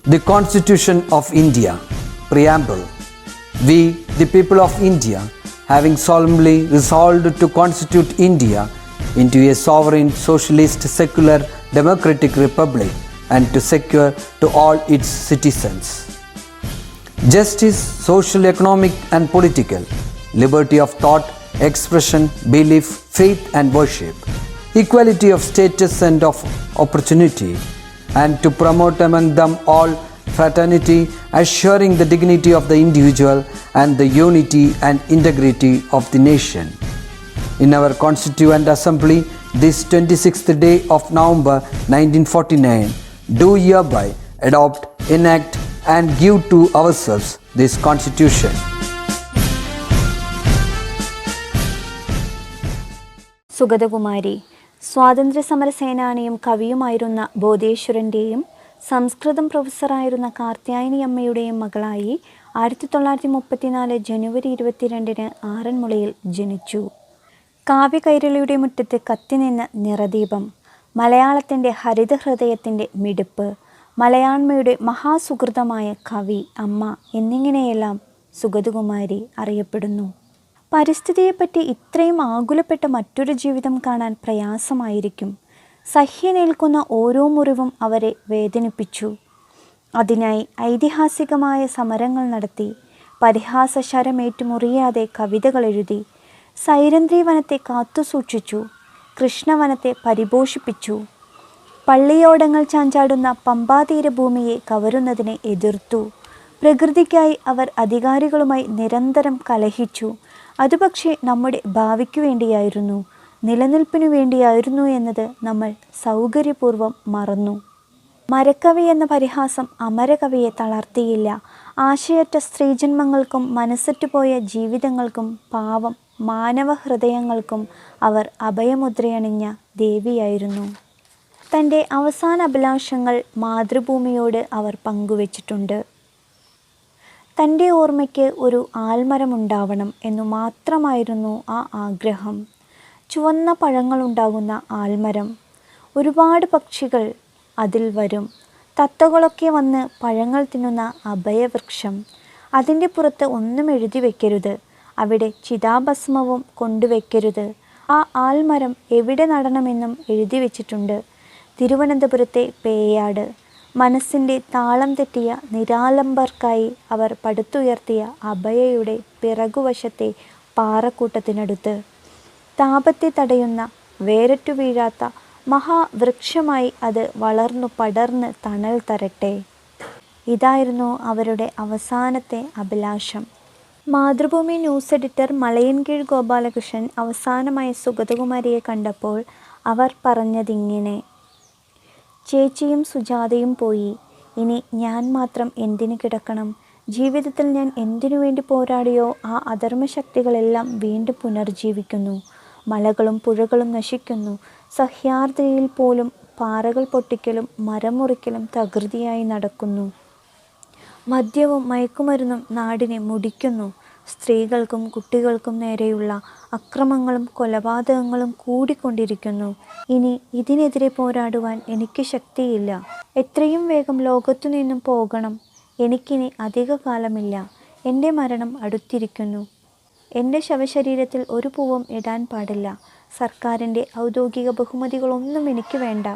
The Constitution of India, Preamble. We, the people of India, having solemnly resolved to constitute India into a sovereign, socialist, secular, democratic republic and to secure to all its citizens justice, social, economic and political, liberty of thought, expression, belief, faith and worship, equality of status and of opportunity, and to promote among them all fraternity, assuring the dignity of the individual and the unity and integrity of the nation. In our Constituent Assembly, this 26th day of November 1949, do hereby adopt, enact and give to ourselves this Constitution. Sugathakumari സ്വാതന്ത്ര്യസമര സേനാനിയും കവിയുമായിരുന്ന ബോധേശ്വരൻ്റെയും സംസ്കൃതം പ്രൊഫസറായിരുന്ന കാർത്യായനി അമ്മയുടെയും മകളായി 1934 ജനുവരി 22 ആറന്മുളയിൽ ജനിച്ചു. കാവ്യകൈരളിയുടെ മുറ്റത്ത് കത്തിനിന്ന നിറദീപം, മലയാളത്തിൻ്റെ ഹരിതഹൃദയത്തിൻ്റെ മിടുപ്പ്, മലയാണ്മയുടെ മഹാസുഹൃതമായ കവി, അമ്മ എന്നിങ്ങനെയെല്ലാം സുഗതകുമാരി അറിയപ്പെടുന്നു. പരിസ്ഥിതിയെപ്പറ്റി ഇത്രയും ആകുലപ്പെട്ട മറ്റൊരു ജീവിതം കാണാൻ പ്രയാസമായിരിക്കും. സഹ്യനേൽക്കുന്ന ഓരോ മുറിവും അവരെ വേദനിപ്പിച്ചു. അതിനായി ഐതിഹാസികമായ സമരങ്ങൾ നടത്തി, പരിഹാസശരമേറ്റു മുറിയാതെ കവിതകൾ എഴുതി, സൈരന്ധ്രീവനത്തെ കാത്തുസൂക്ഷിച്ചു, കൃഷ്ണവനത്തെ പരിപോഷിപ്പിച്ചു, പള്ളിയോടങ്ങൾ ചാഞ്ചാടുന്ന പമ്പാതീരഭൂമിയെ കവരുന്നതിനെ എതിർത്തു. പ്രകൃതിക്കായി അവർ അധികാരികളുമായി നിരന്തരം കലഹിച്ചു. അത് പക്ഷേ നമ്മുടെ ഭാവിക്കു വേണ്ടിയായിരുന്നു, നിലനിൽപ്പിനു വേണ്ടിയായിരുന്നു എന്നത് നമ്മൾ സൗകര്യപൂർവ്വം മറന്നു. മരക്കവി എന്ന പരിഹാസം അമരകവിയെ തളർത്തിയില്ല. ആശയറ്റ സ്ത്രീജന്മങ്ങൾക്കും മനസ്സറ്റുപോയ ജീവിതങ്ങൾക്കും പാവം മാനവഹൃദയങ്ങൾക്കും അവർ അഭയമുദ്രയണിഞ്ഞ ദേവിയായിരുന്നു. തൻ്റെ അവസാന അഭിലാഷങ്ങൾ മാതൃഭൂമിയോട് അവർ പങ്കുവച്ചിട്ടുണ്ട്. തൻ്റെ ഓർമ്മയ്ക്ക് ഒരു ആൽമരമുണ്ടാവണം എന്നു മാത്രമായിരുന്നു ആ ആഗ്രഹം. ചുവന്ന പഴങ്ങളുണ്ടാകുന്ന ആൽമരം. ഒരുപാട് പക്ഷികൾ അതിൽ വരും. തത്തകളൊക്കെ വന്ന് പഴങ്ങൾ തിന്നുന്ന അഭയവൃക്ഷം. അതിൻ്റെ പുറത്ത് ഒന്നും എഴുതി വയ്ക്കരുത്, അവിടെ ചിതാഭസ്മവും കൊണ്ടുവയ്ക്കരുത്. ആ ആൽമരം എവിടെ നടണമെന്നും എഴുതി വച്ചിട്ടുണ്ട്. തിരുവനന്തപുരത്തെ പേയാട്. മനസ്സിൻ്റെ താളം തെറ്റിയ നിരാലംബർക്കായി അവർ പടുത്തുയർത്തിയ അഭയയുടെ പിറകുവശത്തെ പാറക്കൂട്ടത്തിനടുത്ത്. താപത്തെ തടയുന്ന, വേരറ്റു വീഴാത്ത മഹാവൃക്ഷമായി അത് വളർന്നു പടർന്ന് തണൽ തരട്ടെ. ഇതായിരുന്നു അവരുടെ അവസാനത്തെ അഭിലാഷം. മാതൃഭൂമി ന്യൂസ് എഡിറ്റർ മലയൻകീഴ് ഗോപാലകൃഷ്ണൻ അവസാനമായി സുഗതകുമാരിയെ കണ്ടപ്പോൾ അവർ പറഞ്ഞതിങ്ങനെ: ചേച്ചിയും സുജാതയും പോയി, ഇനി ഞാൻ മാത്രം എന്തിനു കിടക്കണം? ജീവിതത്തിൽ ഞാൻ എന്തിനു വേണ്ടി പോരാടിയോ ആ അധർമ്മശക്തികളെല്ലാം വീണ്ടും പുനർജീവിക്കുന്നു. മലകളും പുഴകളും നശിക്കുന്നു. സഹ്യാദ്രിയിൽ പോലും പാറകൾ പൊട്ടിക്കലും മരം മുറിക്കലും തകൃതിയായി നടക്കുന്നു. മദ്യവും മയക്കുമരുന്നും നാടിനെ മുടിക്കുന്നു. സ്ത്രീകൾക്കും കുട്ടികൾക്കും നേരെയുള്ള അക്രമങ്ങളും കൊലപാതകങ്ങളും കൂടിക്കൊണ്ടിരിക്കുന്നു. ഇനി ഇതിനെതിരെ പോരാടുവാൻ എനിക്ക് ശക്തിയില്ല. എത്രയും വേഗം ലോകത്തു നിന്നും പോകണം. എനിക്കിനി അധിക കാലമില്ല. എൻ്റെ മരണം അടുത്തിരിക്കുന്നു. എൻ്റെ ശവശരീരത്തിൽ ഒരു പൂവും ഇടാൻ പാടില്ല. സർക്കാരിൻ്റെ ഔദ്യോഗിക ബഹുമതികളൊന്നും എനിക്ക് വേണ്ട.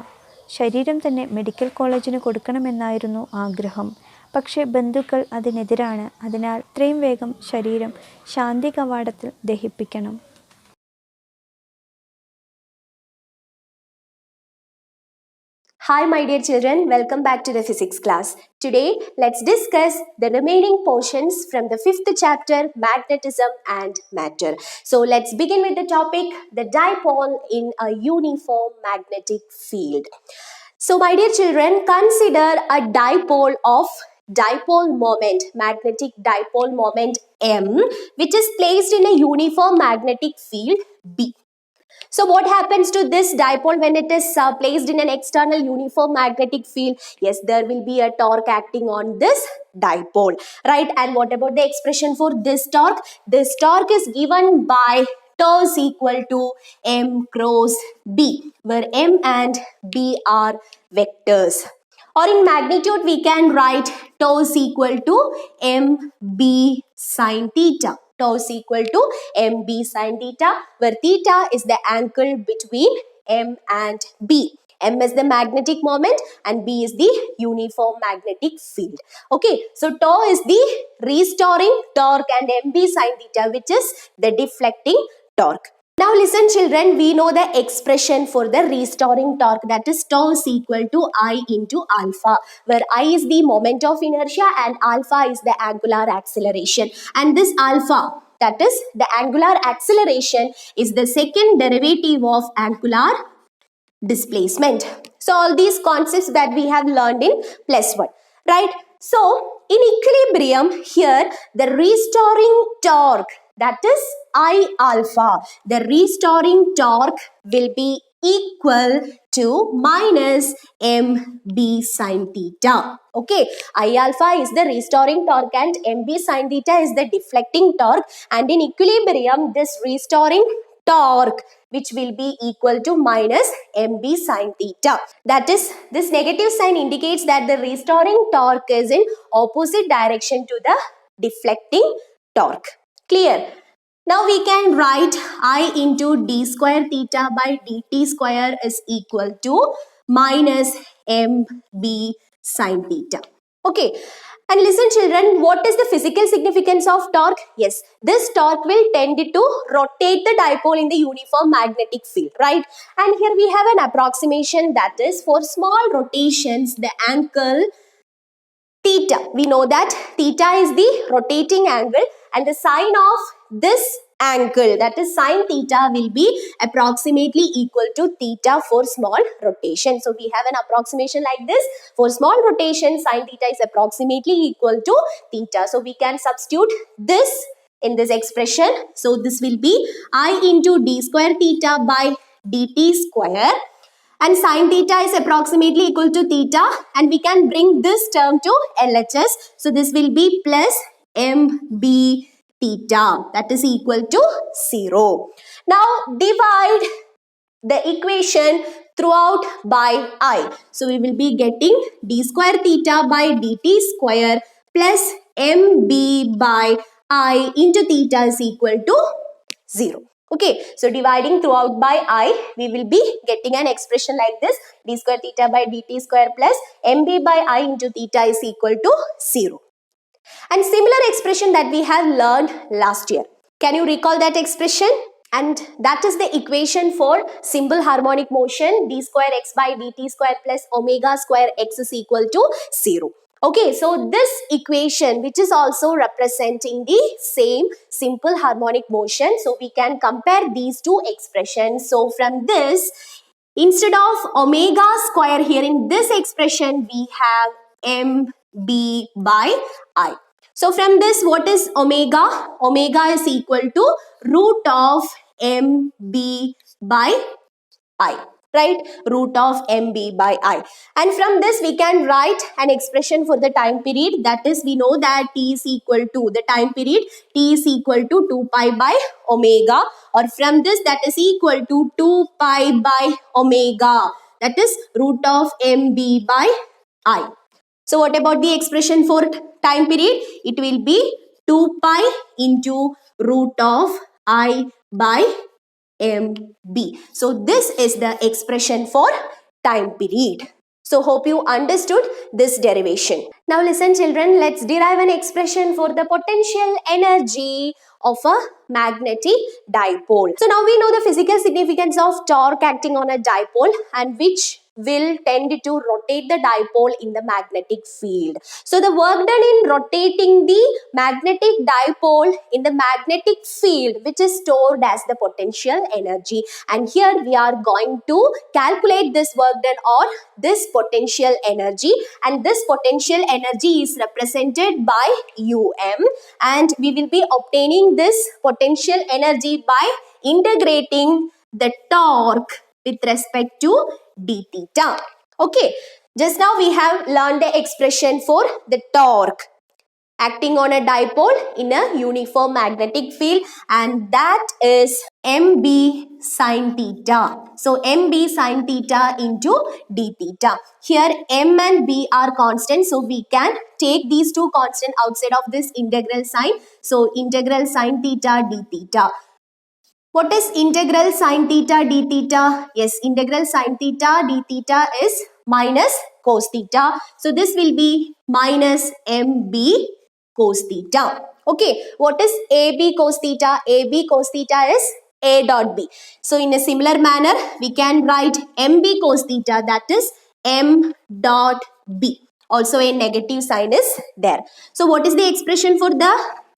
ശരീരം തന്നെ മെഡിക്കൽ കോളേജിന് കൊടുക്കണമെന്നായിരുന്നു ആഗ്രഹം. പക്ഷേ ബന്ധുക്കൾ അതിനെതിരാണ്. അതിനാൽ ഇത്രയും വേഗം ശരീരം ശാന്തി കവാടത്തിൽ ദഹിപ്പിക്കണം. Hi my dear children, welcome back to the physics class. Today let's discuss the remaining portions from the 5th chapter, magnetism and matter. So let's begin with the topic, the dipole in a uniform magnetic field. So my dear children, consider a dipole of dipole moment, magnetic dipole moment M, which is placed in a uniform magnetic field B. So what happens to this dipole when it is placed in an external uniform magnetic field? Yes, there will be a torque acting on this dipole, right? And what about the expression for this torque? This torque is given by tau is equal to M cross B, where M and B are vectors. Or in magnitude, we can write tau is equal to mb sine theta. Tau is equal to mb sine theta, where theta is the angle between m and b. M is the magnetic moment and B is the uniform magnetic field. Okay, so tau is the restoring torque and mb sine theta, which is the deflecting torque. Now listen children, we know the expression for the restoring torque, that is tau is equal to I into alpha, where I is the moment of inertia and alpha is the angular acceleration. And this alpha, that is the angular acceleration, is the second derivative of angular displacement. So all these concepts that we have learned in +1, right? So in equilibrium here, the restoring torque, that is I alpha, the restoring torque will be equal to minus mb sine theta. Okay, I alpha is the restoring torque and mb sine theta is the deflecting torque, and in equilibrium this restoring torque which will be equal to minus mb sine theta. That is, this negative sign indicates that the restoring torque is in opposite direction to the deflecting torque. Clear? Now we can write I into d square theta by dt square is equal to minus mb sine theta. Okay. And listen children, what is the physical significance of torque? Yes, this torque will tend to rotate the dipole in the uniform magnetic field, right? And here we have an approximation, that is for small rotations, the angle theta. We know that theta is the rotating angle and the sine of this angle, that is sine theta, will be approximately equal to theta for small rotation. So we have an approximation like this. For small rotation, sine theta is approximately equal to theta. So we can substitute this in this expression. So this will be I into d square theta by dt square, and sine theta is approximately equal to theta, and we can bring this term to LHS. So this will be plus mb theta, that is equal to 0. Now divide the equation throughout by I. So we will be getting d square theta by dt square plus mb by I into theta is equal to 0. Okay, so dividing throughout by I, we will be getting an expression like this, d square theta by dt square plus mb by I into theta is equal to 0. And similar expression that we have learned last year. Can you recall that expression? And that is the equation for simple harmonic motion, d square x by dt square plus omega square x is equal to 0. Okay, so this equation, which is also representing the same simple harmonic motion, so we can compare these two expressions. So from this, instead of omega square here in this expression, we have mb by I. So from this, what is omega? Omega is equal to root of mb by I, right? Root of mb by I. And from this, we can write an expression for the time period. That is, we know that t is equal to, the time period, t is equal to 2 pi by omega. Or from this, that is equal to 2 pi by omega. That is root of mb by I. So what about the expression for time period? It will be 2 pi into root of I by mb. So this is the expression for time period. So hope you understood this derivation. Now listen children, let's derive an expression for the potential energy of a magnetic dipole. So now we know the physical significance of torque acting on a dipole, and which will tend to rotate the dipole in the magnetic field. So the work done in rotating the magnetic dipole in the magnetic field, which is stored as the potential energy. And here we are going to calculate this work done or this potential energy, and this potential energy is represented by um, and we will be obtaining this potential energy by integrating the torque with respect to d theta. Okay, just now we have learned the expression for the torque. acting on a dipole in a uniform magnetic field, and that is mb sin theta. So mb sin theta into d theta. Here m and b are constant, so we can take these two constant outside of this integral sign. So integral sin theta d theta. What is integral sin theta d theta? Yes, integral sin theta d theta is minus cos theta. So this will be minus mb cos theta. Okay, what is AB cos theta? AB cos theta is A dot B. So in a similar manner, we can write MB cos theta, that is M dot B. Also a negative sign is there. So what is the expression for the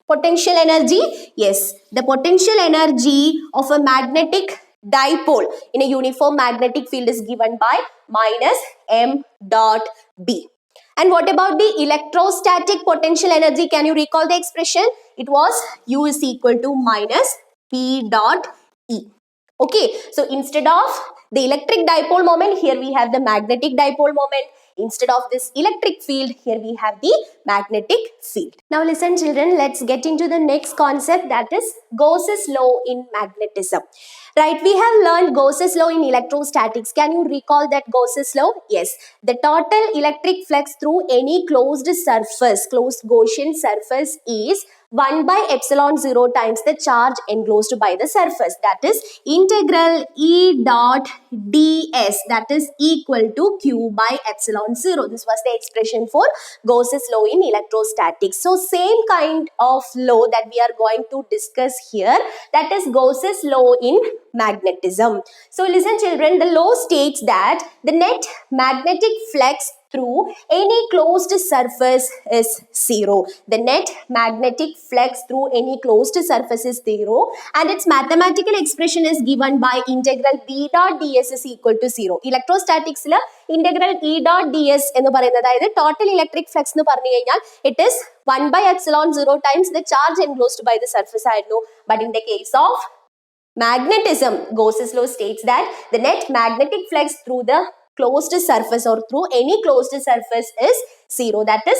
potential energy? Yes, the potential energy of a magnetic dipole in a uniform magnetic field is given by minus M dot B. And what about the electrostatic potential energy? Can you recall the expression? It was U is equal to minus P dot E. Okay, so instead of the electric dipole moment, here we have the magnetic dipole moment. Instead of this electric field, here we have the magnetic field. Now listen children, let's get into the next concept, that is Gauss's law in magnetism. Right, we have learned Gauss's law in electrostatics. Can you recall that Gauss's law? Yes, the total electric flux through any closed surface, closed Gaussian surface, is 1 by epsilon 0 times the charge enclosed by the surface. That is integral E dot ds, that is equal to Q by epsilon 0. This was the expression for Gauss's law in electrostatics. So same kind of law that we are going to discuss here, that is Gauss's law in magnetism. So listen children, the law states that the net magnetic flux through any closed surface is 0. The net magnetic flux through any closed surface is 0, and its mathematical expression is given by integral B dot ds is equal to 0. Electrostatics la integral E dot ds എന്ന് പറയുന്നത്, അതായത് total electric flux എന്ന് പറഞ്ഞു കഴിഞ്ഞാൽ it is 1 by epsilon 0 times the charge enclosed by the surface ആയിരുന്നു. But in the case of magnetism, Gauss's law states that the net magnetic flux through the closed surface or through any closed surface is 0. That is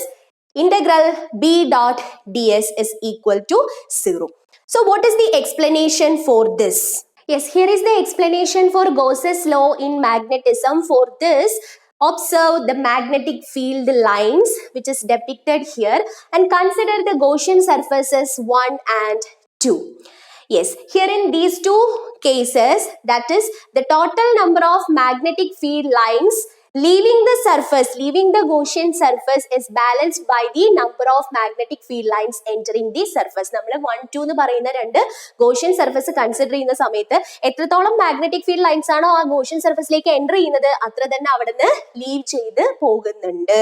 integral B dot ds is equal to 0. So what is the explanation for this? Yes, here is the explanation for Gauss's law in magnetism. For this, observe the magnetic field lines which is depicted here and consider the Gaussian surfaces 1 and 2. Yes, here in these two cases, that is the total number of magnetic field lines leaving the surface, leaving the Gaussian surface, is balanced by the number of magnetic field lines entering the surface. നമ്മൾ 1, 2 എന്ന് പറയുന്ന രണ്ട് Gaussian surface consider ചെയ്യുന്ന സമയത്ത് എത്രത്തോളം magnetic field lines ആണോ ആ Gaussian സർഫസിലേക്ക് എൻ്റർ ചെയ്യുന്നത്, അത്ര തന്നെ അവിടെ നിന്ന് ലീവ് ചെയ്ത് പോകുന്നുണ്ട്.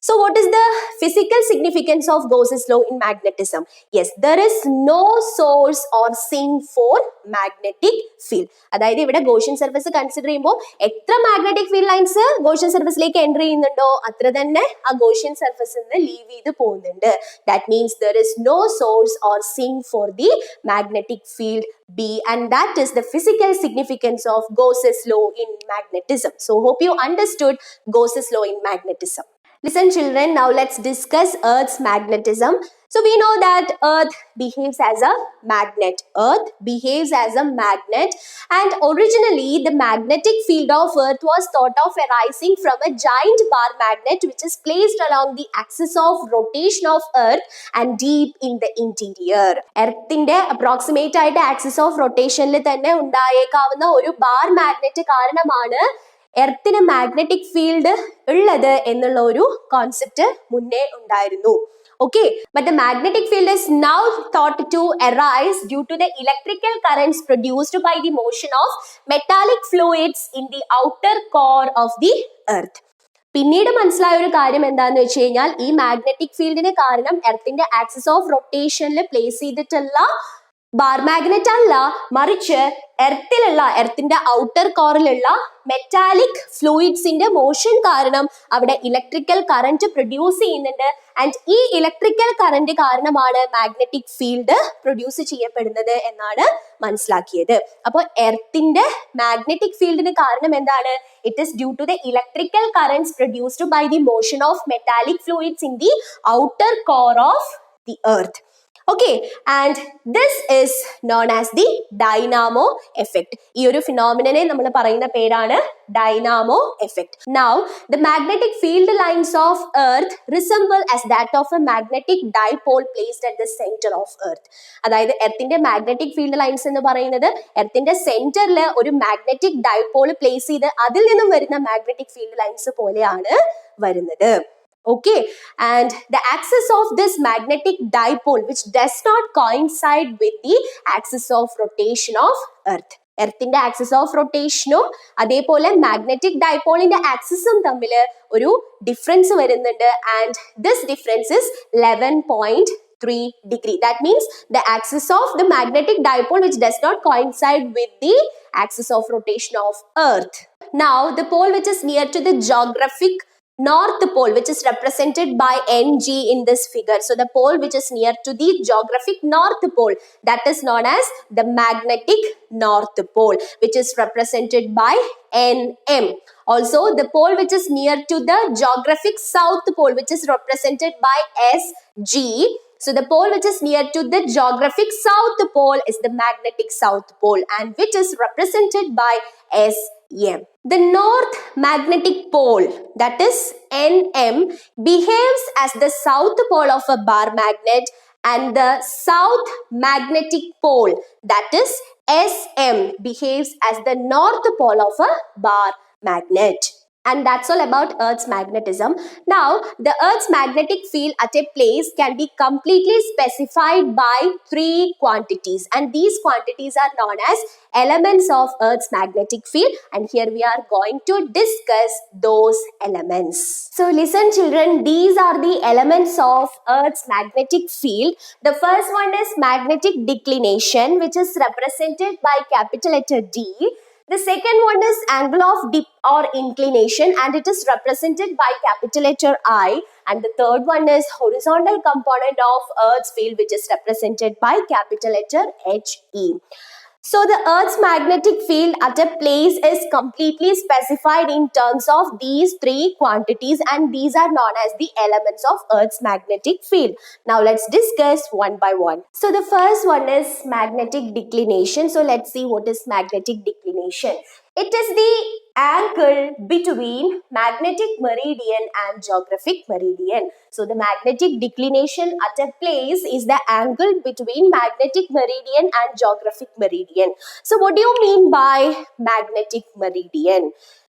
So what is the physical significance of Gauss's law in magnetism? Yes, there is no source or sink for magnetic field. അതായത് ഇവിടെ Gaussian surface കൺസിഡർ ചെയ്യുമ്പോൾ എത്ര മാഗ്നറ്റിക് ഫീൽഡ് ലൈൻസ് Gaussian സർഫസിലേക്ക് എൻ്റർ ചെയ്യുന്നുണ്ടോ അത്ര തന്നെ ആ Gaussian സർഫസിൽ നിന്ന് ലീവ് ചെയ്ത് പോകുന്നുണ്ട്. That means there is no source or sink for the magnetic field B, and that is the physical significance of Gauss's law in magnetism. So hope you understood Gauss's law in magnetism. Listen children, now let's discuss Earth's magnetism. So we know that Earth behaves as a magnet. Earth behaves as a magnet, and originally the magnetic field of Earth was thought of arising from a giant bar magnet which is placed along the axis of rotation of Earth and deep in the interior. Earthinte approximate ആയിട്ട് axis of rotationൽ തന്നെ ഉണ്ടായേക്കാവുന്ന ഒരു bar magnet കാരണമാണ് എർത്തിന് magnetic field ഉള്ളത് എന്നുള്ള ഒരു concept മുന്നേ ഉണ്ടായിരുന്നു. Okay, but the magnetic field is now thought to arise due to the electrical currents produced by the motion of metallic fluids in the outer core of the earth. പിന്നീട് മനസ്സിലായ ഒരു കാര്യം എന്താന്ന് വെച്ച് കഴിഞ്ഞാൽ ഈ മാഗ്നറ്റിക് ഫീൽഡിന് കാരണം എർത്തിന്റെ ആക്സിസ് ഓഫ് റൊട്ടേഷനിൽ പ്ലേസ് ചെയ്തിട്ടുള്ള ബാർ മാഗ്നറ്റ് അല്ല, മറിച്ച് എർത്തിന്റെ ഔട്ടർ കോറിലുള്ള മെറ്റാലിക് ഫ്ലൂയിഡ്സിന്റെ മോഷൻ കാരണം അവിടെ ഇലക്ട്രിക്കൽ കറന്റ് പ്രൊഡ്യൂസ് ചെയ്യുന്നുണ്ട്. ആൻഡ് ഈ ഇലക്ട്രിക്കൽ കറന്റ് കാരണമാണ് മാഗ്നറ്റിക് ഫീൽഡ് പ്രൊഡ്യൂസ് ചെയ്യപ്പെടുന്നത് എന്നാണ് മനസ്സിലാക്കിയത്. അപ്പോൾ എർത്തിന്റെ മാഗ്നറ്റിക് ഫീൽഡിന് കാരണം എന്താണ്? It is due to the electrical currents produced by the motion of metallic fluids in the outer core of the earth. Okay, and this is known as the dynamo effect. ഈ ഒരു ഫിനോമിനനെ നമ്മൾ പറയുന്ന പേരാണ് dynamo effect. Now, the magnetic field lines of earth resemble as that of a magnetic dipole placed at the center of earth. അതായത് എർത്തിന്റെ magnetic field lines എന്ന് പറയുന്നത് എർത്തിന്റെ സെന്ററിൽ ഒരു മാഗ്നറ്റിക് ഡൈപോൾ പ്ലേസ് ചെയ്ത് അതിൽ നിന്നും വരുന്ന മാഗ്നറ്റിക് ഫീൽഡ് ലൈൻസ് പോലെയാണ് വരുന്നത്. Okay, and the axis of this magnetic dipole which does not coincide with the axis of rotation of earth. എർത്തിന്റെ ആക്സിസ് ഓഫ് റൊട്ടേഷനും അതേപോലെ മാഗ്നറ്റിക് ഡൈപോളിന്റെ ആക്സിസും തമ്മിൽ ഒരു ഡിഫറൻസ് വരുന്നുണ്ട്. And this difference is 11.3 degree. That means the axis of the magnetic dipole which does not coincide with the axis of rotation of earth. Now, the pole which is near to the geographic north pole, which is represented by Ng in this figure. So the pole which is near to the geographic north pole, that is known as the magnetic north pole, which is represented by Nm. Also, the pole which is near to the geographic south pole, which is represented by Sg. So the pole which is near to the geographic south pole is the magnetic south pole, and which is represented by Sm. The north magnetic pole, that is Nm, behaves as the south pole of a bar magnet, and the south magnetic pole, that is Sm, behaves as the north pole of a bar magnet. And that's all about Earth's magnetism. Now, the Earth's magnetic field at a place can be completely specified by 3 quantities. And these quantities are known as elements of Earth's magnetic field. And here we are going to discuss those elements. So listen children, these are the elements of Earth's magnetic field. The first one is magnetic declination, which is represented by capital letter D. The second one is angle of dip or inclination, and it is represented by capital letter I. And the third one is horizontal component of Earth's field, which is represented by capital letter He. So the Earth's magnetic field at a place is completely specified in terms of these 3 quantities, and these are known as the elements of Earth's magnetic field. Now let's discuss one by one. So the first one is magnetic declination. So let's see what is magnetic declination. It is the angle between magnetic meridian and geographic meridian. So the magnetic declination at a place is the angle between magnetic meridian and geographic meridian. So what do you mean by magnetic meridian?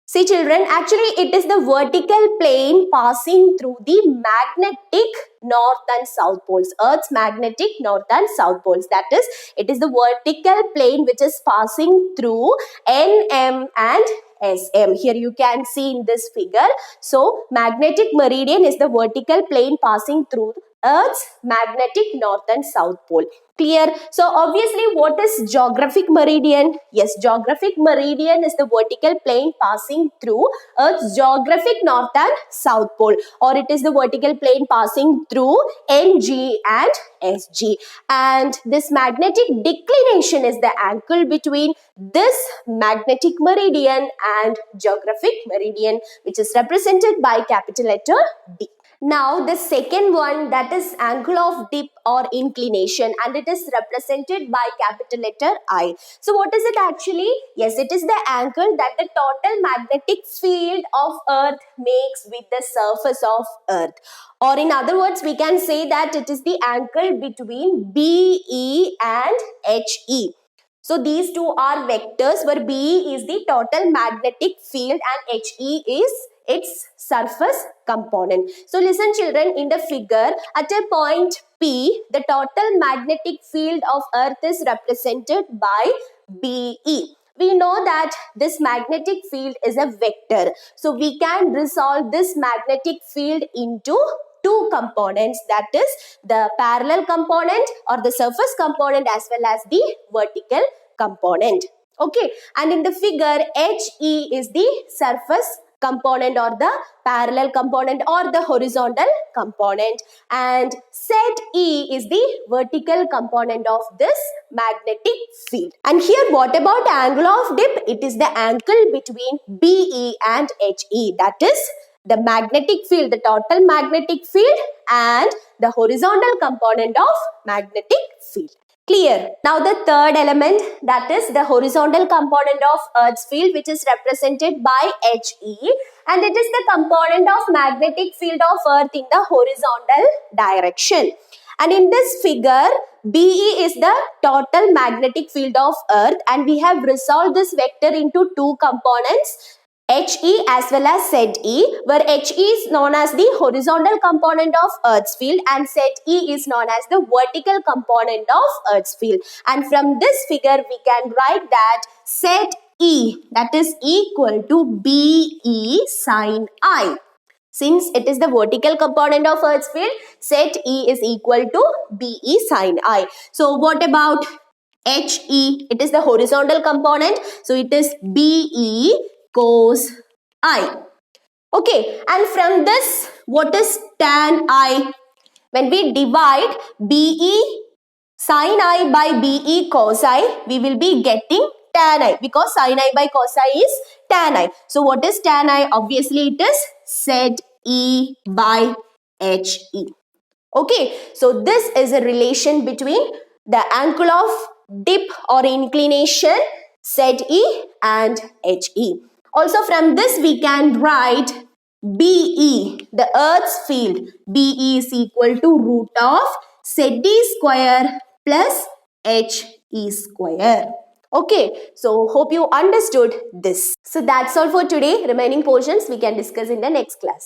See children, actually it is the vertical plane passing through the magnetic north and south poles. Earth's magnetic north and south poles. That is, it is the vertical plane which is passing through Nm and Sm. Here you can see in this figure. So magnetic meridian is the vertical plane passing through Earth's magnetic north and south pole. Clear? So obviously what is geographic meridian? Yes, geographic meridian is the vertical plane passing through Earth's geographic north and south pole, or it is the vertical plane passing through Ng and Sg. And this magnetic declination is the angle between this magnetic meridian and geographic meridian, which is represented by capital letter D. Now the second one, that is angle of dip or inclination, and it is represented by capital letter I. So what is it actually? Yes, it is the angle that the total magnetic field of Earth makes with the surface of Earth. Or in other words, we can say that it is the angle between BE and HE. So these two are vectors where BE is the total magnetic field and HE is its surface component. So listen children, in the figure at a point P, the total magnetic field of Earth is represented by BE. We know that this magnetic field is a vector. So we can resolve this magnetic field into two components, that is the parallel component or the surface component as well as the vertical component. Okay, and in the figure, HE is the surface component or the parallel component or the horizontal component, and ZE is the vertical component of this magnetic field. And here, what about angle of dip? It is the angle between BE and HE, that is the magnetic field, the total magnetic field, and the horizontal component of magnetic field. Clear? Now the third element, that is the horizontal component of Earth's field, which is represented by HE, and it is the component of magnetic field of Earth in the horizontal direction. And in this figure, BE is the total magnetic field of Earth, and we have resolved this vector into two components, HE as well as ZE, where HE is known as the horizontal component of Earth's field and ZE is known as the vertical component of Earth's field. And from this figure, we can write that ZE, that is equal to BE sine I. Since it is the vertical component of Earth's field, ZE is equal to BE sine I. So what about HE? It is the horizontal component, so it is BE cos I. Okay, and from this, what is tan I? When we divide BE sin I by BE cos I, we will be getting tan I, because sin I by cos I is tan I. So what is tan I? Obviously it is ZE by HE. Okay, so this is a relation between the angle of dip or inclination ZE and HE. Also from this we can write BE, the Earth's field. BE is equal to root of ZE square plus HE square. Okay, so hope you understood this. So that's all for today. Remaining portions we can discuss in the next class.